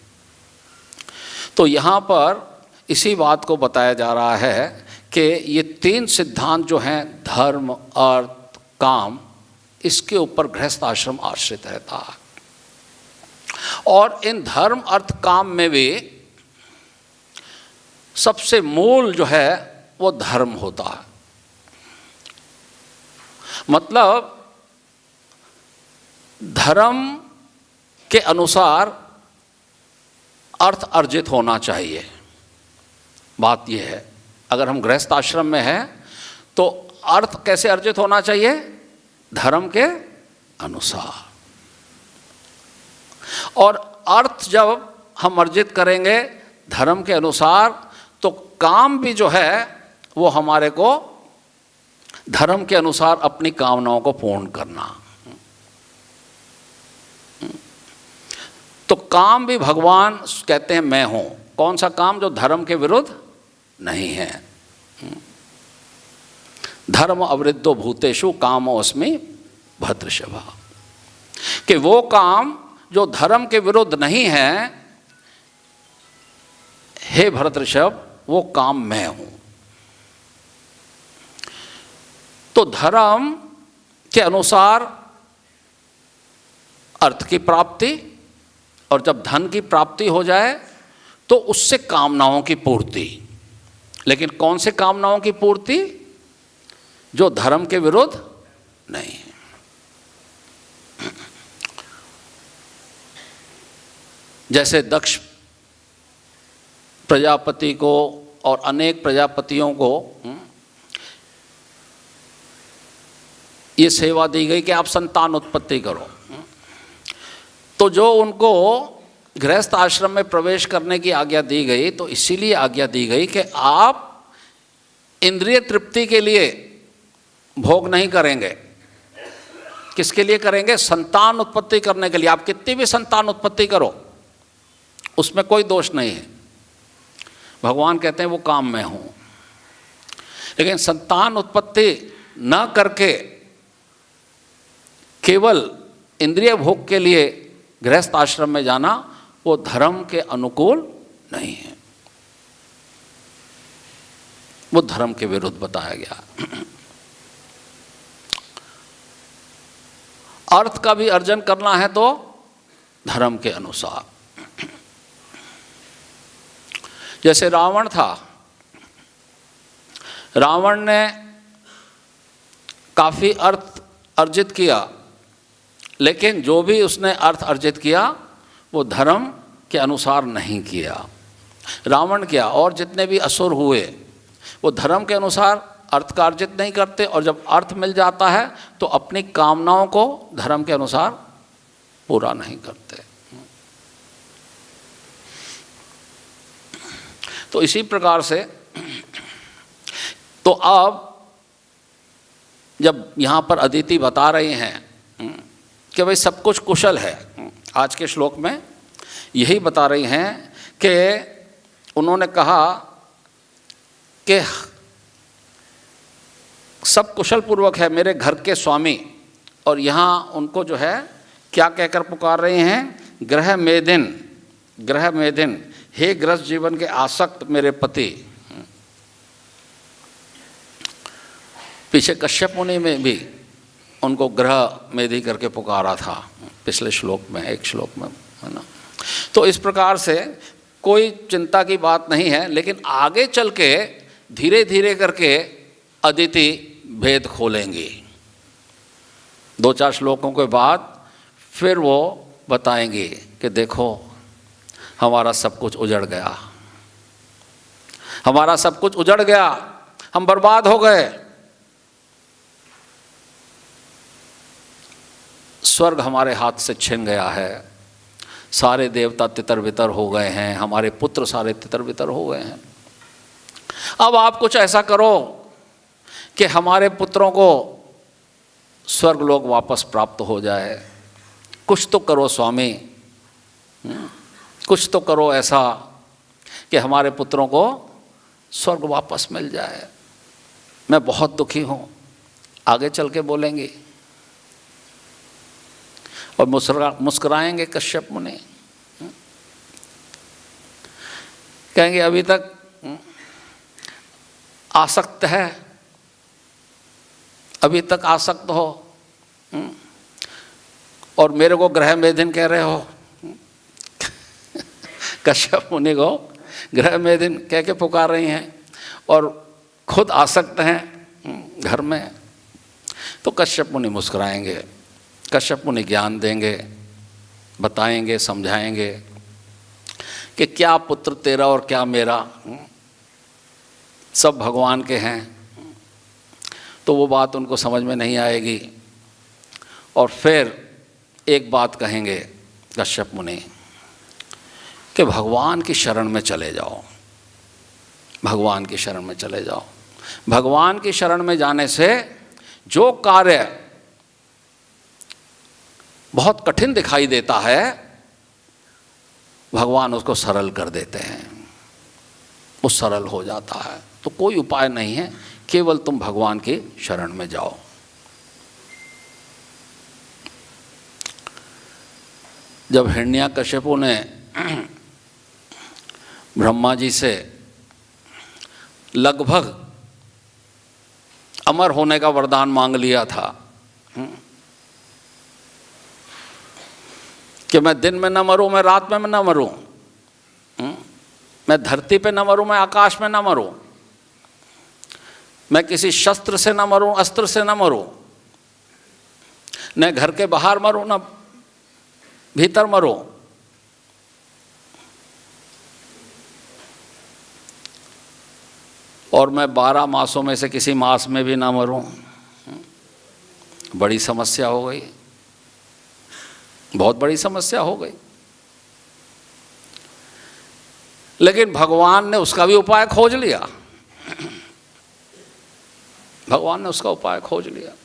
तो यहाँ पर इसी बात को बताया जा रहा है कि ये 3 सिद्धांत जो हैं, धर्म, अर्थ, काम, इसके ऊपर गृहस्थ आश्रम आश्रित रहता है। और इन धर्म अर्थ काम में भी सबसे मूल जो है वो धर्म होता है। मतलब धर्म के अनुसार अर्थ अर्जित होना चाहिए। बात यह है, अगर हम गृहस्थ आश्रम में हैं तो अर्थ कैसे अर्जित होना चाहिए? धर्म के अनुसार। और अर्थ जब हम अर्जित करेंगे धर्म के अनुसार, तो काम भी जो है वो हमारे को धर्म के अनुसार अपनी कामनाओं को पूर्ण करना। तो काम भी भगवान कहते हैं मैं हूं। कौन सा काम? जो धर्म के विरुद्ध नहीं है। धर्म अवृद्धो भूतेषु कामो अस्मि भद्रशभा, कि वो काम जो धर्म के विरुद्ध नहीं है, हे भरतऋषभ, वो काम मैं हूं। तो धर्म के अनुसार अर्थ की प्राप्ति, और जब धन की प्राप्ति हो जाए तो उससे कामनाओं की पूर्ति। लेकिन कौन से कामनाओं की पूर्ति? जो धर्म के विरुद्ध नहीं है। जैसे दक्ष प्रजापति को और अनेक प्रजापतियों को ये सेवा दी गई कि आप संतान उत्पत्ति करो। तो जो उनको गृहस्थ आश्रम में प्रवेश करने की आज्ञा दी गई, तो इसीलिए आज्ञा दी गई कि आप इंद्रिय तृप्ति के लिए भोग नहीं करेंगे। किसके लिए करेंगे? संतान उत्पत्ति करने के लिए। आप कितनी भी संतान उत्पत्ति करो, उसमें कोई दोष नहीं है। भगवान कहते हैं वो काम में हूं। लेकिन संतान उत्पत्ति न करके केवल इंद्रिय भोग के लिए गृहस्थ आश्रम में जाना, वो धर्म के अनुकूल नहीं है, वो धर्म के विरुद्ध बताया गया। अर्थ का भी अर्जन करना है तो धर्म के अनुसार। जैसे रावण था, रावण ने काफी अर्थ अर्जित किया, लेकिन जो भी उसने अर्थ अर्जित किया वो धर्म के अनुसार नहीं किया। रावण क्या, और जितने भी असुर हुए, वो धर्म के अनुसार अर्थ का अर्जित नहीं करते, और जब अर्थ मिल जाता है तो अपनी कामनाओं को धर्म के अनुसार पूरा नहीं करते। तो इसी प्रकार से तो अब जब यहाँ पर अदिति बता रही हैं कि भाई सब कुछ कुशल है, आज के श्लोक में यही बता रही हैं कि उन्होंने कहा कि सब कुशल पूर्वक है मेरे घर के स्वामी, और यहाँ उनको जो है क्या कहकर पुकार रहे हैं? ग्रह मेदिन, ग्रह मेदिन, हे ग्रस्त जीवन के आसक्त मेरे पति। पीछे कश्यप मुनि में भी उनको ग्रह मेधि करके पुकारा था, पिछले श्लोक में, एक श्लोक में, है ना। तो इस प्रकार से कोई चिंता की बात नहीं है, लेकिन आगे चल के धीरे धीरे करके अदिति भेद खोलेंगी। 2-4 श्लोकों के बाद फिर वो बताएंगे कि देखो हमारा सब कुछ उजड़ गया, हमारा सब कुछ उजड़ गया, हम बर्बाद हो गए, स्वर्ग हमारे हाथ से छिन गया है, सारे देवता तितर बितर हो गए हैं, हमारे पुत्र सारे तितर बितर हो गए हैं। अब आप कुछ ऐसा करो कि हमारे पुत्रों को स्वर्ग लोक वापस प्राप्त हो जाए। कुछ तो करो स्वामी, कुछ तो करो ऐसा कि हमारे पुत्रों को स्वर्ग वापस मिल जाए। मैं बहुत दुखी हूँ। आगे चल के बोलेंगे और मुस्कुराएंगे कश्यप मुनि, कहेंगे अभी तक आसक्त है, अभी तक आसक्त हो और मेरे को ग्रह मेदिन कह रहे हो। कश्यप मुनि को गृह में दिन कह के पुकार रही हैं और खुद आसक्त हैं घर में। तो कश्यप मुनि मुस्कुराएंगे, कश्यप मुनि ज्ञान देंगे, बताएंगे, समझाएंगे कि क्या पुत्र तेरा और क्या मेरा, सब भगवान के हैं। तो वो बात उनको समझ में नहीं आएगी और फिर एक बात कहेंगे कश्यप मुनि कि भगवान की शरण में चले जाओ, भगवान की शरण में चले जाओ। भगवान की शरण में जाने से जो कार्य बहुत कठिन दिखाई देता है भगवान उसको सरल कर देते हैं, वो सरल हो जाता है। तो कोई उपाय नहीं है, केवल तुम भगवान की शरण में जाओ। जब हिरण्यकशिपु ने ब्रह्मा जी से लगभग अमर होने का वरदान मांग लिया था कि मैं दिन में न मरूं, मैं रात में न मरूं, मैं धरती पे न मरूं, मैं आकाश में न मरूं, मैं किसी शस्त्र से न मरूं, अस्त्र से न मरूं, न घर के बाहर मरूं न भीतर मरूं। और मैं 12 मासों में से किसी मास में भी ना मरूं। बड़ी समस्या हो गई, बहुत बड़ी समस्या हो गई। लेकिन भगवान ने उसका भी उपाय खोज लिया, भगवान ने उसका उपाय खोज लिया।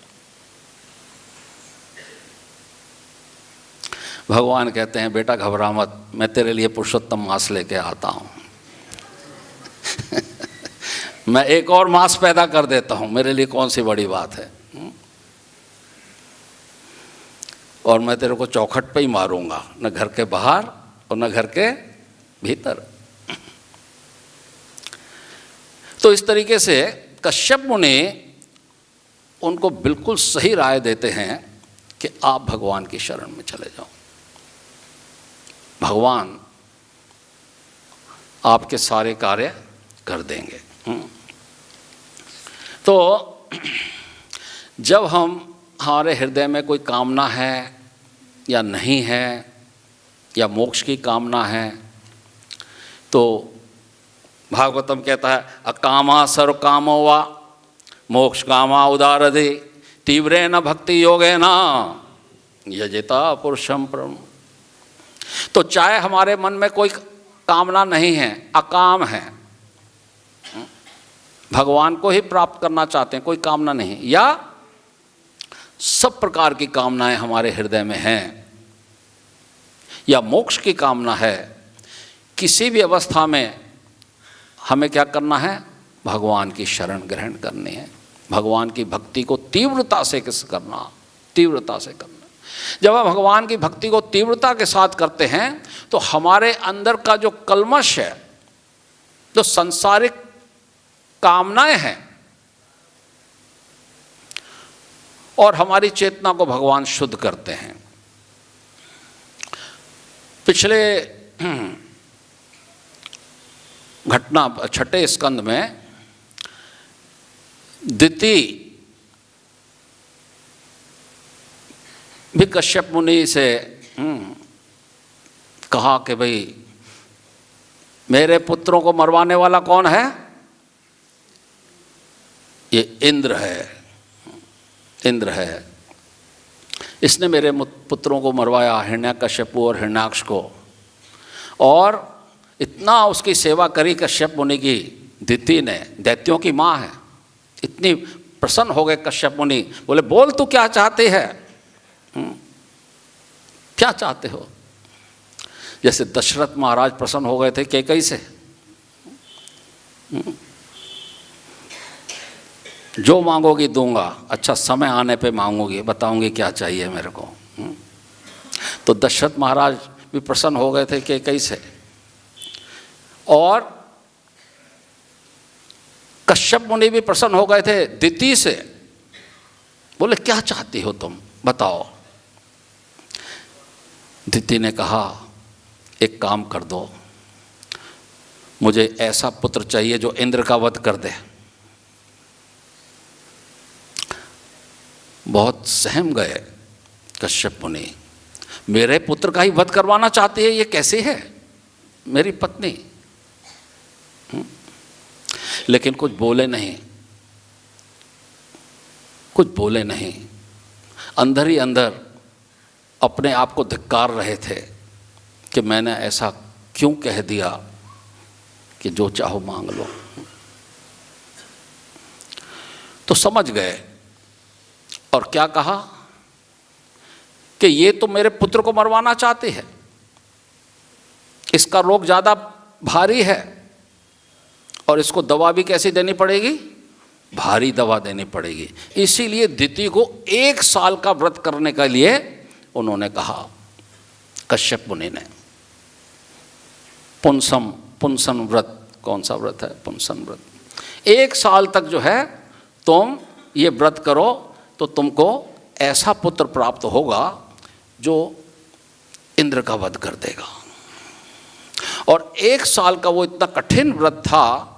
भगवान कहते हैं बेटा घबरा मत, मैं तेरे लिए पुरुषोत्तम मास लेके आता हूं। मैं एक और मास पैदा कर देता हूं, मेरे लिए कौन सी बड़ी बात है। और मैं तेरे को चौखट पे ही मारूंगा, न घर के बाहर और न घर के भीतर। तो इस तरीके से कश्यप मुनि उनको बिल्कुल सही राय देते हैं कि आप भगवान की शरण में चले जाओ, भगवान आपके सारे कार्य कर देंगे। तो जब हमारे हृदय में कोई कामना है या नहीं है, या मोक्ष की कामना है, तो भागवतम कहता है अकामा सर्व कामो वा मोक्ष कामा उदारधि तीव्रेण भक्ति योगेन यजिता पुरुषम परम। तो चाहे हमारे मन में कोई कामना नहीं है, अकाम है, भगवान को ही प्राप्त करना चाहते हैं, कोई कामना नहीं, या सब प्रकार की कामनाएं हमारे हृदय में हैं, या मोक्ष की कामना है, किसी भी अवस्था में हमें क्या करना है? भगवान की शरण ग्रहण करनी है, भगवान की भक्ति को तीव्रता से करना, तीव्रता से करना। जब हम भगवान की भक्ति को तीव्रता के साथ करते हैं तो हमारे अंदर का जो कल्मश है, जो सांसारिक कामनाएं हैं, और हमारी चेतना को भगवान शुद्ध करते हैं। पिछले घटना 6ठे स्कंद में दिति भी कश्यप मुनि से कहा कि भाई मेरे पुत्रों को मरवाने वाला कौन है? ये इंद्र है, इंद्र है, इसने मेरे पुत्रों को मरवाया, हिरण्यकश्यपु और हिरण्याक्ष को। और इतना उसकी सेवा करी कश्यप मुनि की दिति ने, दैत्यों की माँ है। इतनी प्रसन्न हो गए कश्यप मुनि, बोले बोल तू क्या चाहते है, क्या चाहते हो? जैसे दशरथ महाराज प्रसन्न हो गए थे कैकई से, जो मांगोगी दूंगा, अच्छा समय आने पे मांगोगी, बताऊंगी क्या चाहिए मेरे को। तो दशरथ महाराज भी प्रसन्न हो गए थे कैकई से, और कश्यप मुनि भी प्रसन्न हो गए थे दिति से। बोले क्या चाहती हो तुम, बताओ। दिति ने कहा एक काम कर दो, मुझे ऐसा पुत्र चाहिए जो इंद्र का वध कर दे। बहुत सहम गए कश्यप मुनि, मेरे पुत्र का ही वध करवाना चाहती है, ये कैसे है मेरी पत्नी। लेकिन कुछ बोले नहीं, कुछ बोले नहीं, अंदर ही अंदर अपने आप को धिक्कार रहे थे कि मैंने ऐसा क्यों कह दिया कि जो चाहो मांग लो। तो समझ गए और क्या कहा कि ये तो मेरे पुत्र को मरवाना चाहती है, इसका रोग ज़्यादा भारी है और इसको दवा भी कैसी देनी पड़ेगी, भारी दवा देनी पड़ेगी। इसीलिए दिति को 1 साल का व्रत करने के लिए उन्होंने कहा, कश्यप मुनि ने। पुंसन व्रत, कौन सा व्रत है, पुंसन व्रत। 1 साल तक जो है तुम ये व्रत करो तो तुमको ऐसा पुत्र प्राप्त होगा जो इंद्र का वध कर देगा। और 1 साल का वो इतना कठिन व्रत था,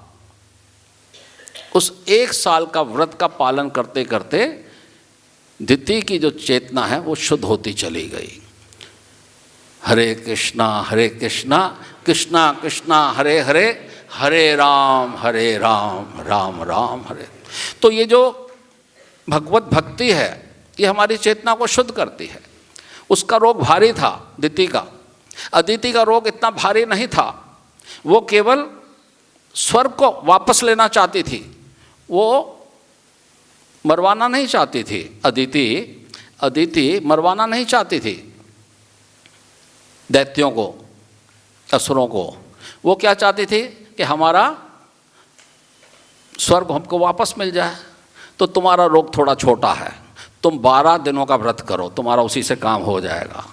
उस 1 साल का व्रत का पालन करते करते दिति की जो चेतना है वो शुद्ध होती चली गई। हरे कृष्णा कृष्णा कृष्णा हरे हरे, हरे राम राम राम हरे। तो ये जो भगवत भक्ति है ये हमारी चेतना को शुद्ध करती है। उसका रोग भारी था दिति का, अदिति का रोग इतना भारी नहीं था। वो केवल स्वर्ग को वापस लेना चाहती थी, वो मरवाना नहीं चाहती थी। अदिति मरवाना नहीं चाहती थी दैत्यों को, असुरों को। वो क्या चाहती थी कि हमारा स्वर्ग हमको वापस मिल जाए। तो तुम्हारा रोग थोड़ा छोटा है, तुम 12 दिनों का व्रत करो, तुम्हारा उसी से काम हो जाएगा।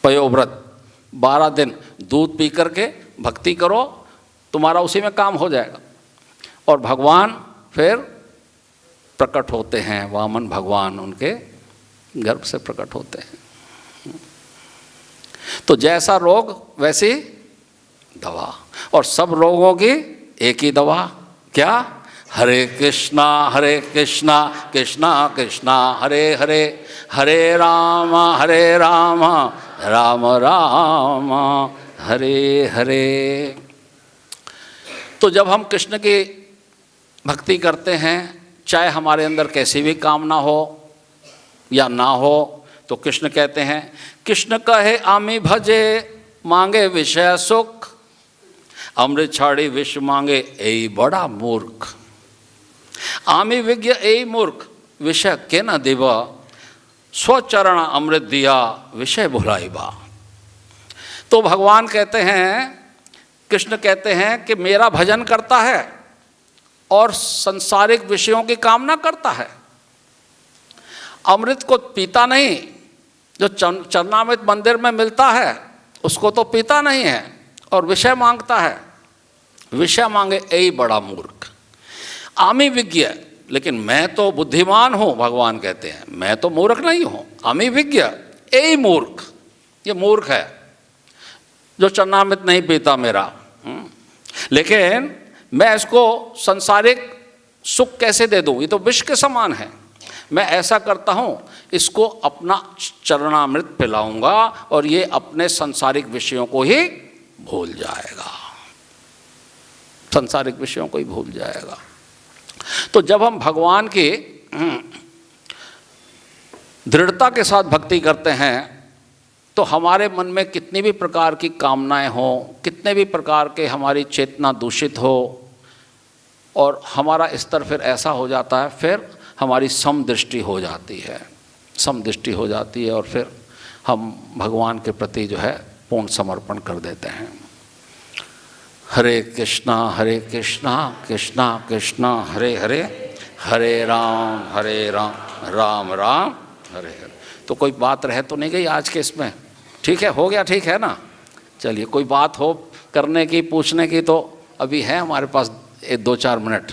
पयोव्रत, 12 दिन दूध पी करके भक्ति करो, तुम्हारा उसी में काम हो जाएगा। और भगवान फिर प्रकट होते हैं, वामन भगवान उनके गर्भ से प्रकट होते हैं। तो जैसा रोग वैसी दवा, और सब रोगों की एक ही दवा, क्या, हरे कृष्णा कृष्णा कृष्णा हरे हरे, हरे राम राम राम हरे हरे। तो जब हम कृष्ण की भक्ति करते हैं, चाहे हमारे अंदर कैसी भी कामना हो या ना हो, तो कृष्ण कहते हैं, कृष्ण कहे आमी भजे मांगे विषय सुख, अमृत छाड़ी विष मांगे ए बड़ा मूर्ख। आमी विज्ञ ए मूर्ख विषय के न देव, स्वचरण अमृत दिया विषय भुलाई बा। तो भगवान कहते हैं, कृष्ण कहते हैं कि मेरा भजन करता है और संसारिक विषयों की कामना करता है, अमृत को पीता नहीं, जो चरणामृत मंदिर में मिलता है उसको तो पीता नहीं है, और विषय मांगता है, विषय मांगे ए बड़ा मूर्ख। आमी विज्ञ, लेकिन मैं तो बुद्धिमान हूँ, भगवान कहते हैं, मैं तो मूर्ख नहीं हूँ। आमी विज्ञ ए मूर्ख, ये मूर्ख है जो चरणामृत नहीं पीता मेरा। लेकिन मैं इसको संसारिक सुख कैसे दे दूँ, ये तो विष के समान है। मैं ऐसा करता हूँ, इसको अपना चरणामृत पिलाऊंगा और ये अपने संसारिक विषयों को ही भूल जाएगा, संसारिक विषयों को ही भूल जाएगा। तो जब हम भगवान की दृढ़ता के साथ भक्ति करते हैं, तो हमारे मन में कितनी भी प्रकार की कामनाएं हों, कितने भी प्रकार के हमारी चेतना दूषित हो, और हमारा स्तर फिर ऐसा हो जाता है, फिर हमारी समदृष्टि हो जाती है, समदृष्टि हो जाती है, और फिर हम भगवान के प्रति जो है पूर्ण समर्पण कर देते हैं। हरे कृष्णा कृष्णा कृष्णा हरे हरे, हरे राम राम राम हरे हरे। तो कोई बात रह तो नहीं गई आज के इसमें? ठीक है, हो गया, ठीक है ना? चलिए, कोई बात हो करने की, पूछने की तो अभी है हमारे पास 2-4 मिनट।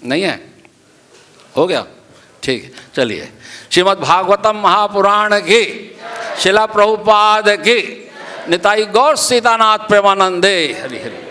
नहीं है? हो गया, ठीक है। चलिए, श्रीमद् भागवतम महापुराण की, शिला प्रभुपाद की, निताई गौर सीतानाथ प्रेमानंदे। हरि हरि।